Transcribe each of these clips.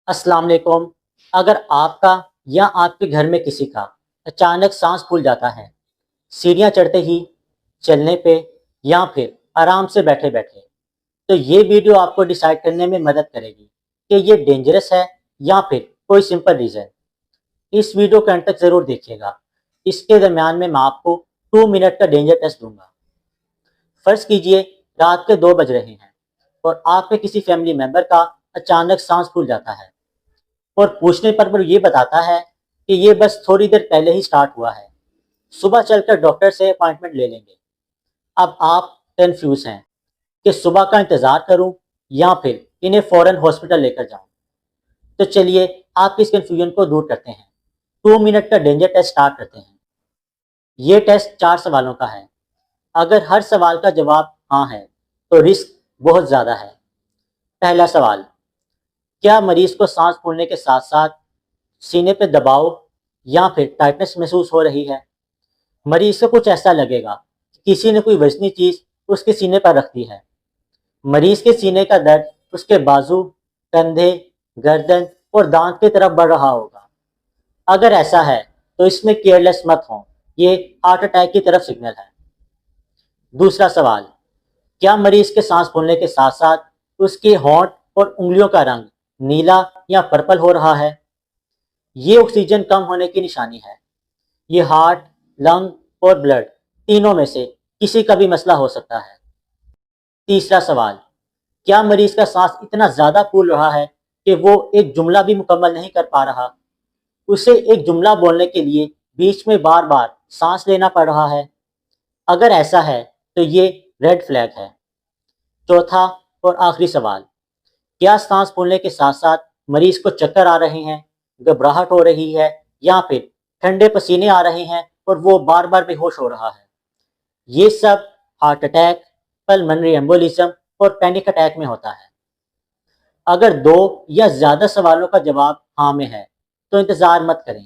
السلام علیکم۔ اگر آپ کا یا آپ کے گھر میں کسی کا اچانک سانس پھول جاتا ہے، سیڑھیاں چڑھتے ہی، چلنے پہ یا پھر آرام سے بیٹھے بیٹھے، تو یہ ویڈیو آپ کو ڈیسائیڈ کرنے میں مدد کرے گی کہ یہ ڈینجرس ہے یا پھر کوئی سمپل ریزن۔ اس ویڈیو کے انت تک ضرور دیکھیے گا۔ اس کے درمیان میں آپ کو 2 منٹ کا ڈینجر ٹیسٹ دوں گا۔ فرض کیجئے رات کے 2 بج رہے ہیں اور آپ کے کسی فیملی ممبر کا اچانک سانس پھول جاتا ہے اور پوچھنے پر وہ یہ بتاتا ہے کہ یہ بس تھوڑی دیر پہلے ہی سٹارٹ ہوا ہے، صبح چل کر ڈاکٹر سے اپائنٹمنٹ لے لیں گے۔ اب آپ کنفیوز ہیں کہ صبح کا انتظار کروں یا پھر انہیں فوراً ہاسپٹل لے کر جاؤں۔ تو چلیے آپ کی اس کنفیوژن کو دور کرتے ہیں، 2 منٹ کا ڈینجر ٹیسٹ سٹارٹ کرتے ہیں۔ یہ ٹیسٹ 4 سوالوں کا ہے۔ اگر ہر سوال کا جواب ہاں ہے تو رسک بہت زیادہ ہے۔ پہلا سوال، کیا مریض کو سانس پھولنے کے ساتھ ساتھ سینے پہ دباؤ یا پھر ٹائٹنس محسوس ہو رہی ہے؟ مریض کو کچھ ایسا لگے گا کہ کسی نے کوئی وزنی چیز اس کے سینے پر رکھ دی ہے۔ مریض کے سینے کا درد اس کے بازو، کندھے، گردن اور دانت کی طرف بڑھ رہا ہوگا۔ اگر ایسا ہے تو اس میں کیئرلیس مت ہوں، یہ ہارٹ اٹیک کی طرف سگنل ہے۔ دوسرا سوال، کیا مریض کے سانس پھولنے کے ساتھ ساتھ اس کے ہونٹ اور انگلیوں کا رنگ نیلا یا پرپل ہو رہا ہے؟ یہ آکسیجن کم ہونے کی نشانی ہے۔ یہ ہارٹ، لنگ اور بلڈ تینوں میں سے کسی کا بھی مسئلہ ہو سکتا ہے۔ تیسرا سوال، کیا مریض کا سانس اتنا زیادہ پھول رہا ہے کہ وہ ایک جملہ بھی مکمل نہیں کر پا رہا؟ اسے ایک جملہ بولنے کے لیے بیچ میں بار بار سانس لینا پڑ رہا ہے؟ اگر ایسا ہے تو یہ ریڈ فلیگ ہے۔ چوتھا اور آخری سوال، کیا سانس پھولنے کے ساتھ ساتھ مریض کو چکر آ رہے ہیں، گھبراہٹ ہو رہی ہے یا پھر ٹھنڈے پسینے آ رہے ہیں اور وہ بار بار بے ہوش ہو رہا ہے؟ یہ سب ہارٹ اٹیک، پلمنری ایمبولزم اور پینک اٹیک میں ہوتا ہے۔ اگر 2 یا زیادہ سوالوں کا جواب ہاں میں ہے تو انتظار مت کریں،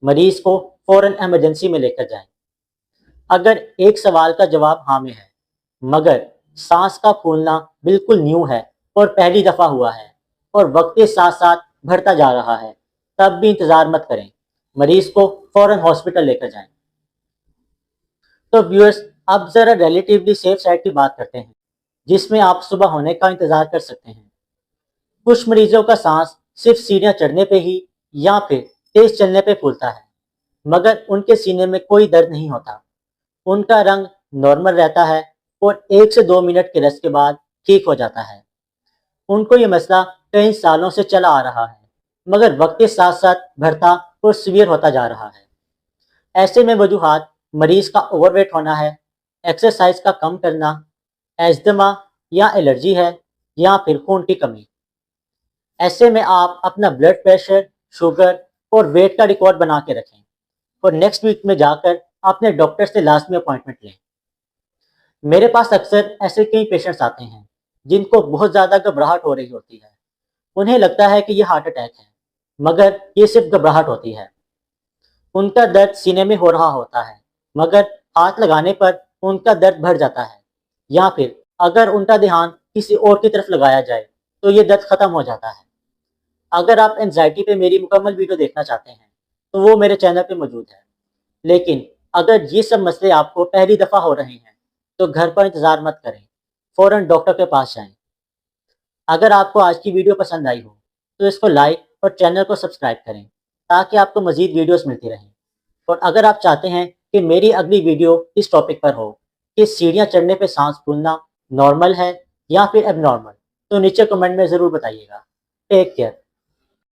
مریض کو فوراً ایمرجنسی میں لے کر جائیں۔ اگر ایک سوال کا جواب ہاں میں ہے مگر سانس کا پھولنا بالکل نیو ہے اور پہلی دفعہ ہوا ہے اور وقت کے ساتھ ساتھ بڑھتا جا رہا ہے، تب بھی انتظار مت کریں، مریض کو فوراً ہاسپٹل لے کر جائیں۔ تو ویورز، اب ذرا ریلیٹیولی سیف سائڈ کی بات کرتے ہیں جس میں آپ صبح ہونے کا انتظار کر سکتے ہیں۔ کچھ مریضوں کا سانس صرف سیڑھیاں چڑھنے پہ ہی یا پھر تیز چلنے پہ پھولتا ہے، مگر ان کے سینے میں کوئی درد نہیں ہوتا۔ ان کا رنگ نارمل رہتا ہے اور 1 سے 2 منٹ کے ریسٹ کے بعد ٹھیک ہو جاتا ہے۔ ان کو یہ مسئلہ کئی سالوں سے چلا آ رہا ہے مگر وقت کے ساتھ ساتھ بڑھتا اور سیویئر ہوتا جا رہا ہے۔ ایسے میں وجوہات مریض کا اوور ویٹ ہونا ہے، ایکسرسائز کا کم کرنا، ایزدما یا الرجی ہے یا پھر خون کی کمی۔ ایسے میں آپ اپنا بلڈ پریشر، شوگر اور ویٹ کا ریکارڈ بنا کے رکھیں اور نیکسٹ ویک میں جا کر اپنے ڈاکٹر سے لازمی اپوائنٹمنٹ لیں۔ میرے پاس اکثر ایسے کئی پیشنٹس آتے ہیں جن کو بہت زیادہ گھبراہٹ ہو رہی ہوتی ہے۔ انہیں لگتا ہے کہ یہ ہارٹ اٹیک ہے مگر یہ صرف گھبراہٹ ہوتی ہے۔ ان کا درد سینے میں ہو رہا ہوتا ہے مگر ہاتھ لگانے پر ان کا درد بڑھ جاتا ہے، یا پھر اگر ان کا دھیان کسی اور کی طرف لگایا جائے تو یہ درد ختم ہو جاتا ہے۔ اگر آپ انزائٹی پہ میری مکمل ویڈیو دیکھنا چاہتے ہیں تو وہ میرے چینل پہ موجود ہے، لیکن اگر یہ سب مسئلے آپ کو پہلی دفعہ ہو رہے ہیں تو گھر پر انتظار مت کریں، فوراً ڈاکٹر کے پاس جائیں۔ اگر آپ کو آج کی ویڈیو پسند آئی ہو تو اس کو لائک اور چینل کو سبسکرائب کریں تاکہ آپ کو مزید ویڈیوز ملتی رہیں۔ اور اگر آپ چاہتے ہیں کہ میری اگلی ویڈیو اس ٹاپک پر ہو کہ سیڑھیاں چڑھنے پہ سانس پھولنا نارمل ہے یا پھر اب نارمل، تو نیچے کمنٹ میں ضرور بتائیے گا۔ Take care.